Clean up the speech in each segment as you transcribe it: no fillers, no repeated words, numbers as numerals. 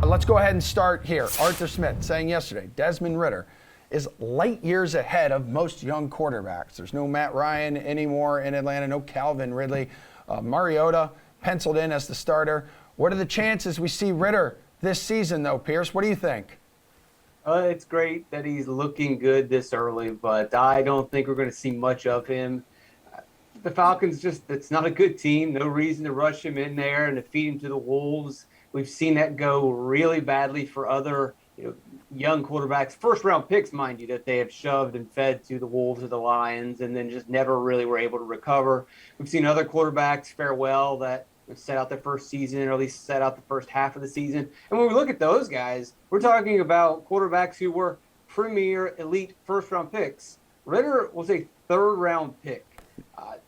Let's go ahead and start here. Arthur Smith saying yesterday, Desmond Ridder is light years ahead of most young quarterbacks. There's no Matt Ryan anymore in Atlanta, no Calvin Ridley. Mariota penciled in as the starter. What are the chances we see Ridder this season, though, Pearce? What do you think? It's great that he's looking good this early, but I don't think we're going to see much of him. The Falcons it's not a good team. No reason to rush him in there and to feed him to the Wolves. We've seen that go really badly for other young quarterbacks, first-round picks, mind you, that they have shoved and fed to the Wolves or the Lions and then just never really were able to recover. We've seen other quarterbacks fare well that set out their first season, or at least set out the first half of the season. And when we look at those guys, we're talking about quarterbacks who were premier elite first-round picks. Ridder was a third-round pick.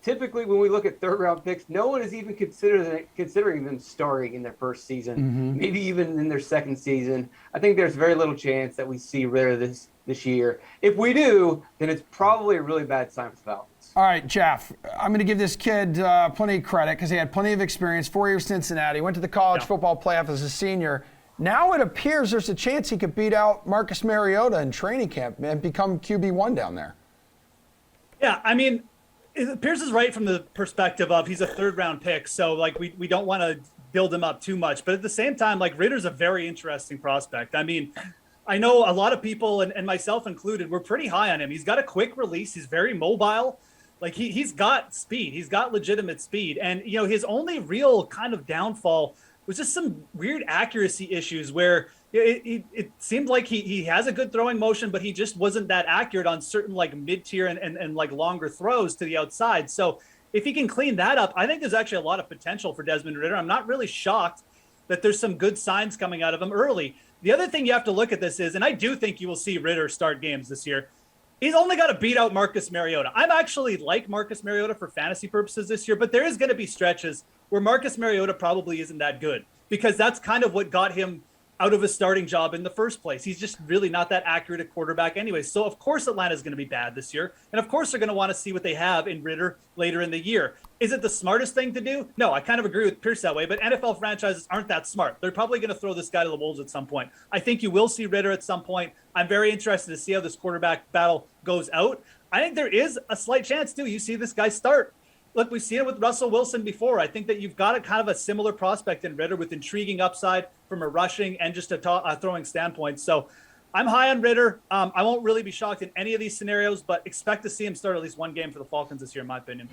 Typically, when we look at third-round picks, no one is even considering them starting in their first season, maybe even in their second season. I think there's very little chance that we see Ridder this year. If we do, then it's probably a really bad sign for the Falcons. All right, Geoff, I'm going to give this kid plenty of credit because he had plenty of experience, 4 years Cincinnati, went to the college football playoff as a senior. Now it appears there's a chance he could beat out Marcus Mariota in training camp and become QB1 down there. Yeah, I mean, Pearce is right from the perspective of he's a third-round pick, so we don't want to build him up too much. But at the same time, Ridder's a very interesting prospect. I mean, I know a lot of people, and myself included, we're pretty high on him. He's got a quick release. He's very mobile. He's got speed. He's got legitimate speed. And, his only real kind of downfall was just some weird accuracy issues where it seemed like he has a good throwing motion, but he just wasn't that accurate on certain mid-tier and longer throws to the outside. So if he can clean that up, I think there's actually a lot of potential for Desmond Ridder. I'm not really shocked that there's some good signs coming out of him early. The other thing you have to look at this is, and I do think you will see Ridder start games this year, he's only got to beat out Marcus Mariota. I'm actually like Marcus Mariota for fantasy purposes this year, but there is going to be stretches where Marcus Mariota probably isn't that good because that's kind of what got him out of a starting job in the first place. He's just really not that accurate at quarterback anyway. So, of course, Atlanta's going to be bad this year. And, of course, they're going to want to see what they have in Ridder later in the year. Is it the smartest thing to do? No, I kind of agree with Pearce that way. But NFL franchises aren't that smart. They're probably going to throw this guy to the Wolves at some point. I think you will see Ridder at some point. I'm very interested to see how this quarterback battle goes out. I think there is a slight chance, too. You see this guy start. Look, we've seen it with Russell Wilson before. I think that you've got a kind of a similar prospect in Ridder with intriguing upside from a rushing and just a throwing standpoint. So I'm high on Ridder. I won't really be shocked in any of these scenarios, but expect to see him start at least one game for the Falcons this year, in my opinion.